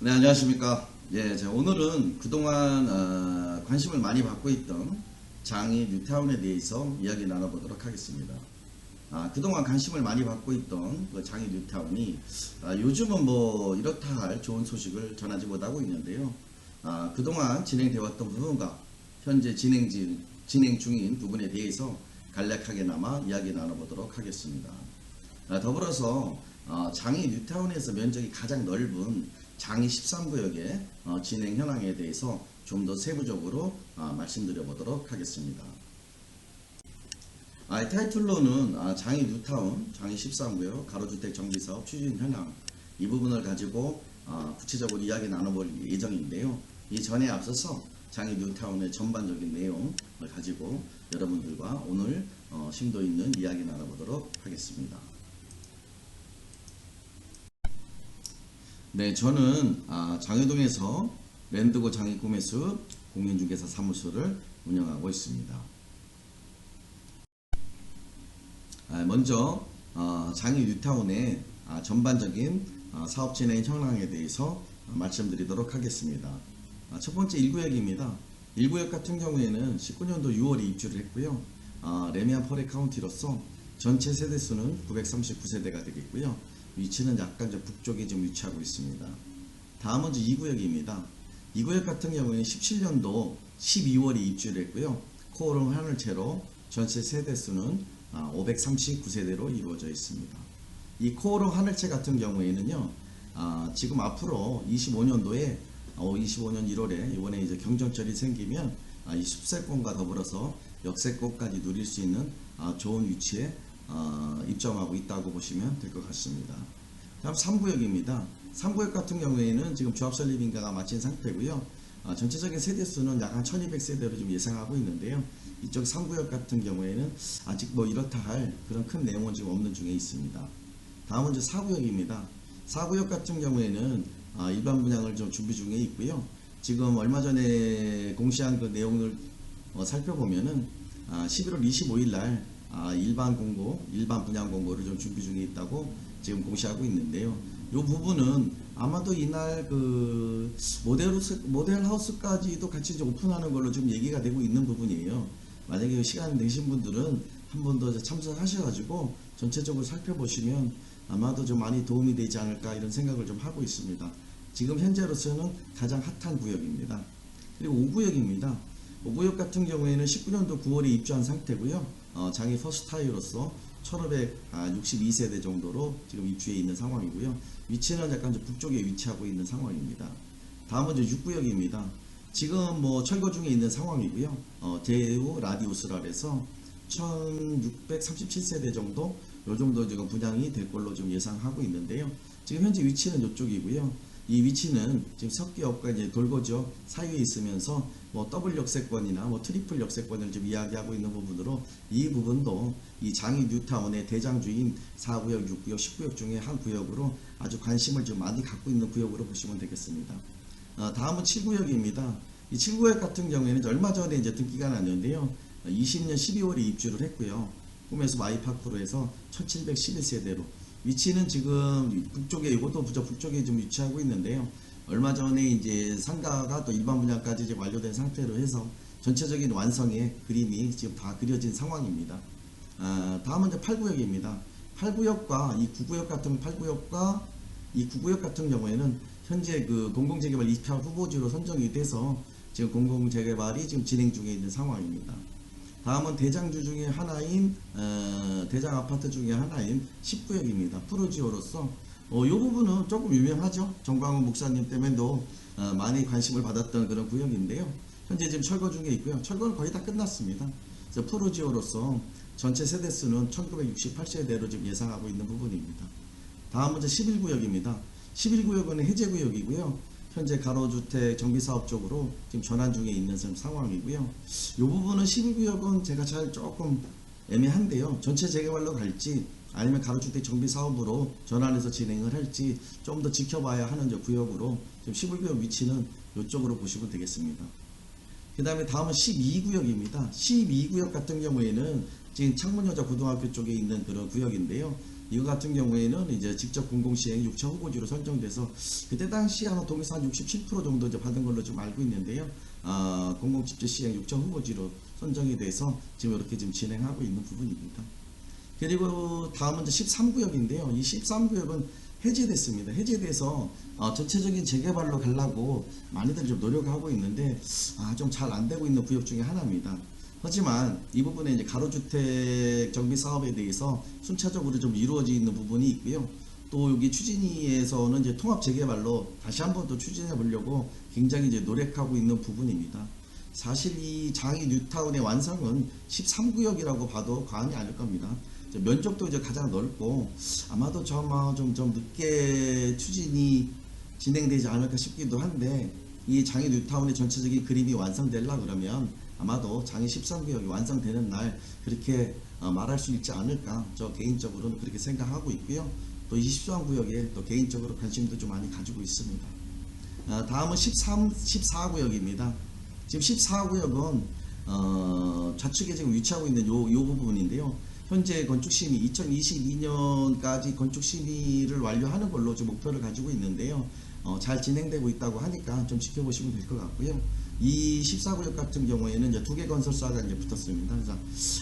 네, 안녕하십니까. 예, 오늘은 그동안 관심을 많이 받고 있던 장이 뉴타운에 대해서 이야기 나눠보도록 하겠습니다. 그동안 관심을 많이 받고 있던 그 장이 뉴타운이 요즘은 뭐 이렇다 할 좋은 소식을 전하지 못하고 있는데요. 그동안 진행되었던 부분과 현재 진행 중인 부분에 대해서 간략하게나마 이야기 나눠보도록 하겠습니다. 더불어서 장이 뉴타운에서 면적이 가장 넓은 장이 13구역의 진행 현황에 대해서 좀 더 세부적으로 말씀드려 보도록 하겠습니다. 타이틀로는 장이 뉴타운, 장이 13구역 가로주택 정비사업 추진 현황 이 부분을 가지고 구체적으로 이야기 나눠볼 예정인데요. 이 전에 앞서서 장이 뉴타운의 전반적인 내용을 가지고 여러분들과 오늘 심도 있는 이야기 나눠보도록 하겠습니다. 네, 저는 장여동에서 랜드고 장이 구매수 공인중개사 사무소를 운영하고 있습니다. 먼저 장이 뉴타운의 전반적인 사업 진행 현황에 대해서 말씀드리도록 하겠습니다. 첫 번째 1구역입니다. 1구역 같은 경우에는 19년도 6월에 입주를 했고요. 레미안 퍼레 카운티로서 전체 세대수는 939세대가 되겠고요. 위치는 약간 북쪽에 좀 위치하고 있습니다. 다음은 2구역입니다. 2구역 같은 경우에는 17년도 12월에 입주를 했고요. 코어룸 하늘 채로 전체 세대수는 539세대로 이루어져 있습니다. 이 코어룸 하늘채 같은 경우에는요, 지금 앞으로 25년도에 25년 1월에 이번에 이제 경정철이 생기면 이 숲세권과 더불어서 역세권까지 누릴 수 있는 좋은 위치에 입점하고 있다고 보시면 될 것 같습니다. 다음 3구역입니다. 3구역 같은 경우에는 지금 조합설립인가가 마친 상태고요. 전체적인 세대수는 약 한 1200세대로 좀 예상하고 있는데요. 이쪽 3구역 같은 경우에는 아직 뭐 이렇다 할 그런 큰 내용은 지금 없는 중에 있습니다. 다음은 이제 4구역입니다. 4구역 같은 경우에는 일반 분양을 좀 준비 중에 있고요. 지금 얼마 전에 공시한 그 내용을 살펴보면은 11월 25일 날 일반 분양 공고를 좀 준비 중에 있다고 지금 공시하고 있는데요. 이 부분은 아마도 이날 그 모델 하우스까지도 같이 좀 오픈하는 걸로 좀 얘기가 되고 있는 부분이에요. 만약에 시간 되신 분들은 한 번 더 참석하셔가지고 전체적으로 살펴보시면 아마도 좀 많이 도움이 되지 않을까 이런 생각을 좀 하고 있습니다. 지금 현재로서는 가장 핫한 구역입니다. 그리고 5구역입니다. 5구역 같은 경우에는 19년도 9월에 입주한 상태고요. 장이 퍼스트타이어로서 1562세대 정도로 지금 입주해 있는 상황이고요. 위치는 약간 북쪽에 위치하고 있는 상황입니다. 다음은 6구역입니다. 지금 뭐 철거 중에 있는 상황이고요. 대우 라디우스라 해서 1637세대 정도 요 정도 지금 분양이 될 걸로 좀 예상하고 있는데요. 지금 현재 위치는 이쪽이고요. 이 위치는 지금 석기업과 이제 돌거지역 사이에 있으면서 뭐 더블 역세권이나 뭐 트리플 역세권을 좀 이야기하고 있는 부분으로 이 부분도 이 장이 뉴타운의 대장주인 4구역, 6구역, 10구역 중에 한 구역으로 아주 관심을 좀 많이 갖고 있는 구역으로 보시면 되겠습니다. 다음은 7구역입니다. 이 7구역 같은 경우에는 얼마 전에 이제 등기가 났는데요. 20년 12월에 입주를 했고요. 꿈에서 마이파크로 해서 1711세대로 위치는 지금 북쪽에 이것도 북쪽에 좀 위치하고 있는데요. 얼마 전에 이제 상가가 또 일반 분양까지 이제 완료된 상태로 해서 전체적인 완성의 그림이 지금 다 그려진 상황입니다. 다음은 이제 8구역입니다. 8구역과 이 9구역 같은 8구역과 이 9구역 같은 경우에는 현재 그 공공재개발 20화 후보지로 선정이 돼서 지금 공공재개발이 지금 진행 중에 있는 상황입니다. 다음은 대장주 중에 하나인 대장 아파트 중에 하나인 10구역입니다. 프로지오로서 이 부분은 조금 유명하죠. 정광훈 목사님 때문에도 많이 관심을 받았던 그런 구역인데요. 현재 지금 철거 중에 있고요. 철거는 거의 다 끝났습니다. 그래서 프로지오로서 전체 세대수는 1968세대로 지금 예상하고 있는 부분입니다. 다음은 11구역입니다. 11구역은 해제구역이고요. 현재 가로주택 정비사업 쪽으로 지금 전환 중에 있는 상황이고요. 이 부분은 11구역은 제가 잘 조금 애매한데요. 전체 재개발로 갈지 아니면 가로주택 정비사업으로 전환해서 진행을 할지 좀 더 지켜봐야 하는 구역으로 지금 11구역 위치는 이쪽으로 보시면 되겠습니다. 그 다음에 다음은 12구역입니다. 12구역 같은 경우에는 지금 창문여자 고등학교 쪽에 있는 그런 구역인데요. 이거 같은 경우에는 이제 직접 공공시행 6차 후보지로 선정돼서 그때 당시 아마 동의서 한 67% 정도 이제 받은 걸로 좀 알고 있는데요. 공공집주시행 6차 후보지로 선정이 돼서 지금 이렇게 지금 진행하고 있는 부분입니다. 그리고 다음은 이제 13구역인데요. 이 13구역은 해제됐습니다. 해제돼서 전체적인 재개발로 가려고 많이들 좀 노력하고 있는데 좀 잘 안 되고 있는 구역 중에 하나입니다. 하지만 이 부분에 이제 가로주택 정비 사업에 대해서 순차적으로 좀 이루어져 있는 부분이 있고요. 또 여기 추진위에서는 이제 통합 재개발로 다시 한번 또 추진해 보려고 굉장히 이제 노력하고 있는 부분입니다. 사실 이 장이 뉴타운의 완성은 13구역이라고 봐도 과언이 아닐 겁니다. 면적도 이제 가장 넓고 아마도 좀 늦게 추진이 진행되지 않을까 싶기도 한데 이 장이 뉴타운의 전체적인 그림이 완성되려 그러면 아마도 장이 13구역이 완성되는 날 그렇게 말할 수 있지 않을까 저 개인적으로는 그렇게 생각하고 있고요. 또 23구역에 또 개인적으로 관심도 좀 많이 가지고 있습니다. 다음은 14구역입니다. 지금 14구역은 좌측에 지금 위치하고 있는 요 부분인데요. 현재 건축심의 2022년까지 건축심의를 완료하는 걸로 좀 목표를 가지고 있는데요. 잘 진행되고 있다고 하니까 좀 지켜보시면 될 것 같고요. 이 14구역 같은 경우에는 이제 두 개 건설사가 이제 붙었습니다. 그래서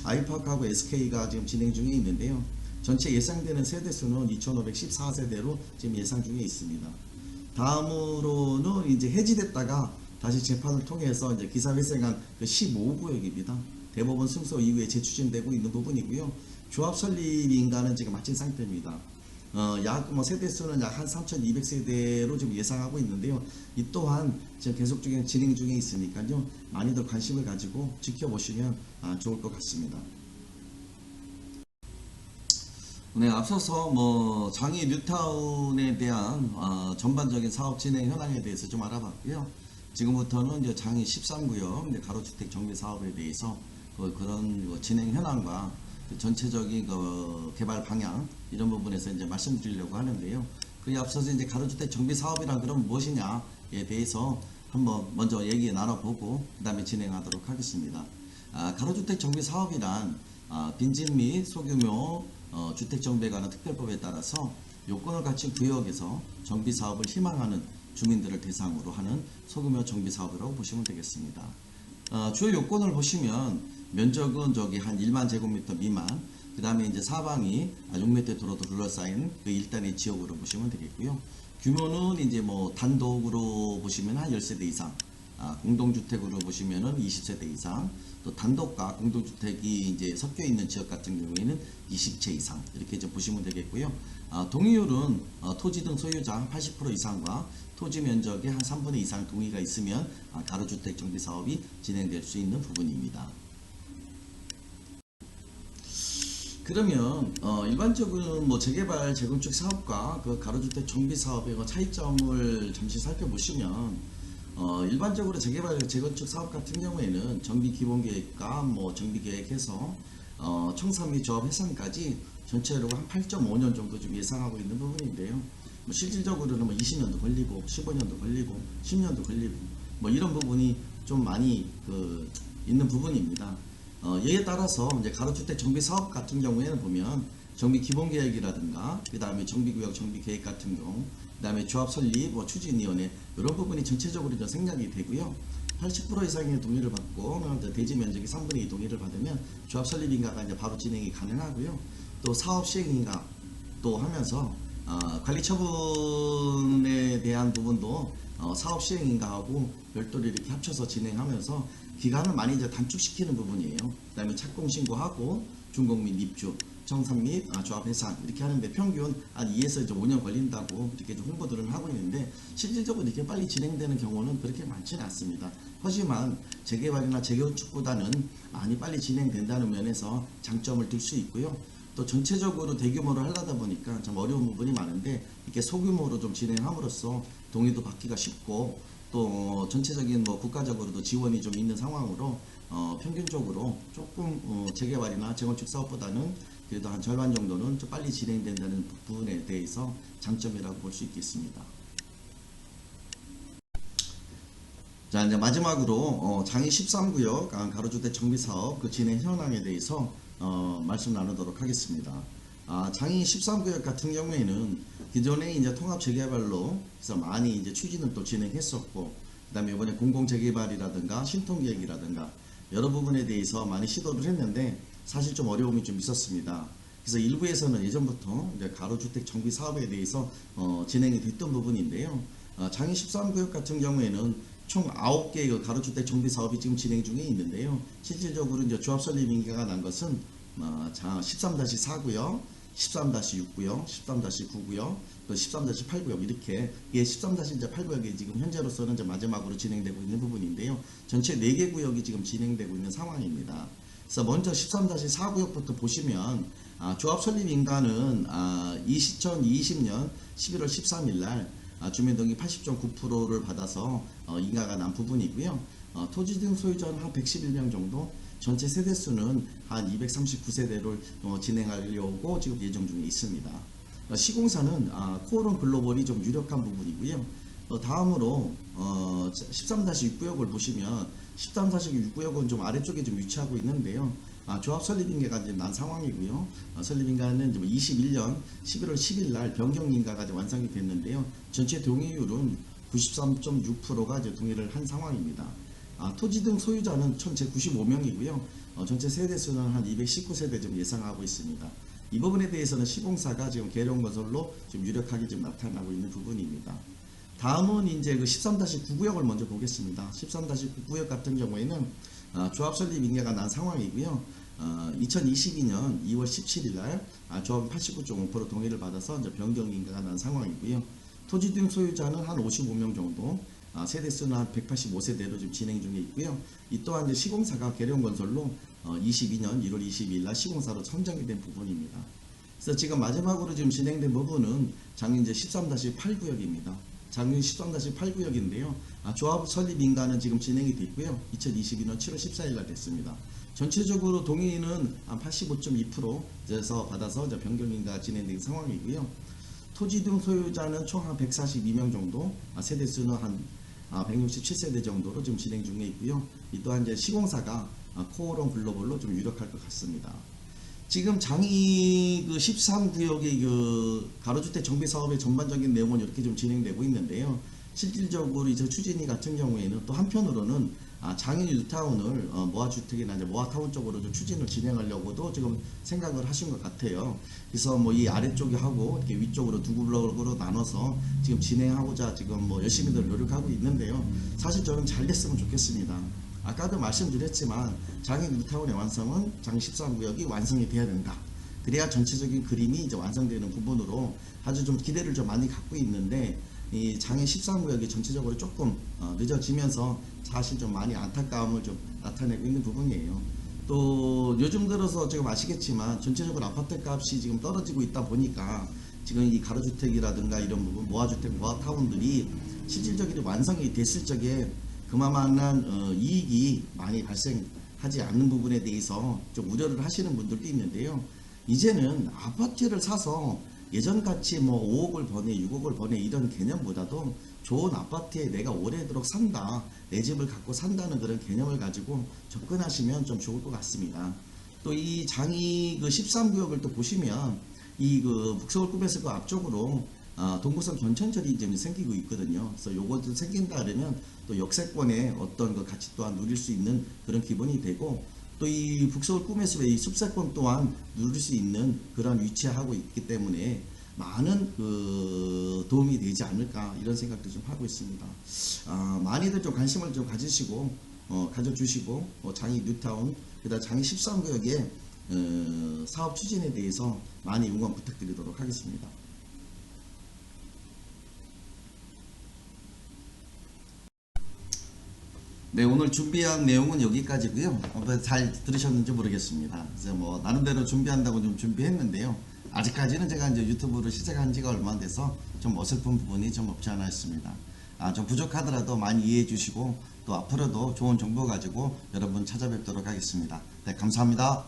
아이파크하고 SK가 지금 진행 중에 있는데요. 전체 예상되는 세대수는 2,514세대로 지금 예상 중에 있습니다. 다음으로는 이제 해지됐다가 다시 재판을 통해서 이제 기사회생한 그 15구역입니다. 대법원 승소 이후에 재추진되고 있는 부분이고요. 조합 설립 인가는 지금 마친 상태입니다. 약 세대수는 약 한 3,200세대로 지금 예상하고 있는데요. 이 또한 지금 계속적인 진행 중에 있으니까요. 많이들 관심을 가지고 지켜보시면 좋을 것 같습니다. 네, 앞서서 장이 뉴타운에 대한 전반적인 사업 진행 현황에 대해서 좀 알아봤고요. 지금부터는 이제 장이 13구역 가로주택 정비 사업에 대해서 그런 진행 현황과 전체적인 개발 방향 이런 부분에서 이제 말씀드리려고 하는데요. 그에 앞서서 이제 가로주택 정비 사업이란 그럼 무엇이냐에 대해서 한번 먼저 얘기 나눠보고 그 다음에 진행하도록 하겠습니다. 가로주택 정비 사업이란 빈집 및 소규모 주택 정비에 관한 특별법에 따라서 요건을 갖춘 구역에서 정비 사업을 희망하는 주민들을 대상으로 하는 소규모 정비 사업이라고 보시면 되겠습니다. 주요 요건을 보시면 면적은 한 1만 제곱미터 미만, 그 다음에 이제 사방이 6m 도로도 둘러싸인 그 일단의 지역으로 보시면 되겠고요. 규모는 이제 단독으로 보시면 한 10세대 이상, 공동주택으로 보시면은 20세대 이상, 또 단독과 공동주택이 이제 섞여 있는 지역 같은 경우에는 20채 이상 이렇게 좀 보시면 되겠고요. 동의율은 토지 등 소유자 80% 이상과 토지 면적의 한 3분의 2 이상 동의가 있으면 가로주택 정비 사업이 진행될 수 있는 부분입니다. 그러면 일반적으로 재개발 재건축 사업과 그 가로주택 정비 사업의 차이점을 잠시 살펴보시면 일반적으로 재개발 재건축 사업 같은 경우에는 정비 기본계획과 정비계획해서 청산 및 조합 해산까지 전체로 한 8.5년 정도 좀 예상하고 있는 부분인데요. 실질적으로는 20년도 걸리고 15년도 걸리고 10년도 걸리고 이런 부분이 좀 많이 있는 부분입니다. 이에 따라서 이제 가로주택 정비 사업 같은 경우에는 보면 정비 기본계획이라든가 그 다음에 정비구역 정비계획 같은 경우 그 다음에 조합 설립 추진위원회 이런 부분이 전체적으로 좀 생략이 되고요. 80% 이상의 동의를 받고 대지 면적이 3분의 2 동의를 받으면 조합 설립 인가가 이제 바로 진행이 가능하고요. 또 사업 시행 인가 또 하면서 관리 처분에 대한 부분도 사업 시행 인가하고 별도로 이렇게 합쳐서 진행하면서 기간을 많이 이제 단축시키는 부분이에요. 그 다음에 착공 신고하고 준공 및 입주, 청산 및 조합 해산 이렇게 하는데 평균 한 2에서 5년 걸린다고 이렇게 좀 홍보들을 하고 있는데 실질적으로 이렇게 빨리 진행되는 경우는 그렇게 많지는 않습니다. 하지만 재개발이나 재건축보다는 많이 빨리 진행된다는 면에서 장점을 들 수 있고요. 또 전체적으로 대규모로 하려다 보니까 좀 어려운 부분이 많은데 이렇게 소규모로 좀 진행함으로써 동의도 받기가 쉽고 또 전체적인 국가적으로도 지원이 좀 있는 상황으로 평균적으로 조금 재개발이나 재건축 사업보다는 그래도 한 절반 정도는 좀 빨리 진행된다는 부분에 대해서 장점이라고 볼 수 있겠습니다. 자, 이제 마지막으로 장이 13구역 가로주택 정비 사업 그 진행 현황에 대해서 말씀 나누도록 하겠습니다. 장애인 13구역 같은 경우에는 기존에 이제 통합 재개발로 그래서 많이 이제 추진을 또 진행했었고, 그다음에 이번에 공공 재개발이라든가 신통기획이라든가 여러 부분에 대해서 많이 시도를 했는데 사실 좀 어려움이 좀 있었습니다. 그래서 일부에서는 예전부터 이제 가로주택 정비 사업에 대해서 진행이 됐던 부분인데요. 장애인 13구역 같은 경우에는 총 9개의 그 가로주택 정비 사업이 지금 진행 중에 있는데요. 실질적으로 이제 조합 설립 인가가 난 것은 13-4구역, 13-6구역, 13-9구역, 또 13-8구역 이렇게 13-8구역이 지금 현재로서는 이제 마지막으로 진행되고 있는 부분인데요. 전체 4개 구역이 지금 진행되고 있는 상황입니다. 그래서 먼저 13-4구역부터 보시면 조합 설립 인가는 2020년 11월 13일 날 주민등록 80.9%를 받아서 인가가 난 부분이고요. 토지 등 소유자는 한 111명 정도, 전체 세대수는 한 239세대를 진행하려고 지금 예정 중에 있습니다. 시공사는 코오롱 글로벌이 좀 유력한 부분이고요. 다음으로 13-6구역을 보시면 13-6구역은 좀 아래쪽에 좀 위치하고 있는데요. 조합 설립인가가 이제 난 상황이고요. 설립인가는 21년 11월 10일 날 변경인가가 완성이 됐는데요. 전체 동의율은 93.6%가 이제 동의를 한 상황입니다. 토지 등 소유자는 전체 95명이고요. 전체 세대수는 한 219세대 좀 예상하고 있습니다. 이 부분에 대해서는 시공사가 지금 계룡건설로 좀 유력하게 좀 나타나고 있는 부분입니다. 다음은 이제 그 13-9구역을 먼저 보겠습니다. 13-9구역 같은 경우에는 조합 설립 인가가 난 상황이고요. 2022년 2월 17일 날 조합 89.5% 동의를 받아서 이제 변경 인가가 난 상황이고요. 토지 등 소유자는 한 55명 정도, 세대수는 한 185세대로 지금 진행 중에 있고요. 이 또한 이제 시공사가 계룡건설로 22년 1월 22일 날 시공사로 선정이 된 부분입니다. 그래서 지금 마지막으로 지금 진행된 부분은 장애인 이제 13-8구역입니다. 장애인 13-8구역인데요. 조합 설립 인가는 지금 진행이 됐고요. 2022년 7월 14일 날 됐습니다. 전체적으로 동의는 한 85.2%에서 받아서 변경 인가가 진행된 상황이고요. 토지 등 소유자는 총 한 142명 정도, 세대수는 한 167세대 정도로 지금 진행 중에 있고요. 이 또한 이제 시공사가 코오롱 글로벌로 좀 유력할 것 같습니다. 지금 장이 그 13구역의 그 가로주택 정비 사업의 전반적인 내용은 이렇게 좀 진행되고 있는데요. 실질적으로 이제 추진위 같은 경우에는 또 한편으로는 장인 뉴타운을 모아주택이나 이제 모아타운 쪽으로 좀 추진을 진행하려고도 지금 생각을 하신 것 같아요. 그래서 뭐 이 아래쪽에 하고 이렇게 위쪽으로 두 블록으로 나눠서 지금 진행하고자 지금 뭐 열심히들 노력하고 있는데요. 사실 저는 잘 됐으면 좋겠습니다. 아까도 말씀드렸지만 장인 뉴타운의 완성은 장 13구역이 완성이 돼야 된다. 그래야 전체적인 그림이 이제 완성되는 부분으로 아주 좀 기대를 좀 많이 갖고 있는데, 이 장애 13구역이 전체적으로 조금 늦어지면서 사실 좀 많이 안타까움을 좀 나타내고 있는 부분이에요. 또 요즘 들어서 지금 아시겠지만 전체적으로 아파트 값이 지금 떨어지고 있다 보니까 지금 이 가로주택이라든가 이런 부분 모아주택 모아타운들이 실질적으로 완성이 됐을 적에 그만한 이익이 많이 발생하지 않는 부분에 대해서 좀 우려를 하시는 분들도 있는데요. 이제는 아파트를 사서 예전같이 뭐 5억을 버네 6억을 버네 이런 개념보다도 좋은 아파트에 내가 오래도록 산다, 내 집을 갖고 산다는 그런 개념을 가지고 접근하시면 좀 좋을 것 같습니다. 또 이 장이 그 13구역을 또 보시면 이 그 북서울 꿈에서 그 앞쪽으로 동부선 견천철이 이제 생기고 있거든요. 그래서 요것도 생긴다 그러면 또 역세권의 어떤 그 가치 또한 누릴 수 있는 그런 기본이 되고, 또 이 북서울 꿈에서의 이 숲세권 또한 누릴 수 있는 그런 위치하고 있기 때문에 많은 그 도움이 되지 않을까 이런 생각도 좀 하고 있습니다. 많이들 좀 관심을 좀 가지시고 가져주시고 장이 뉴타운 그다음 장이 13구역의 사업 추진에 대해서 많이 응원 부탁드리도록 하겠습니다. 네, 오늘 준비한 내용은 여기까지고요. 잘 들으셨는지 모르겠습니다. 이제 뭐 나름대로 준비한다고 좀 준비했는데요. 아직까지는 제가 이제 유튜브를 시작한 지가 얼마 안 돼서 좀 어설픈 부분이 좀 없지 않아 있습니다. 좀 부족하더라도 많이 이해해 주시고 또 앞으로도 좋은 정보 가지고 여러분 찾아뵙도록 하겠습니다. 네, 감사합니다.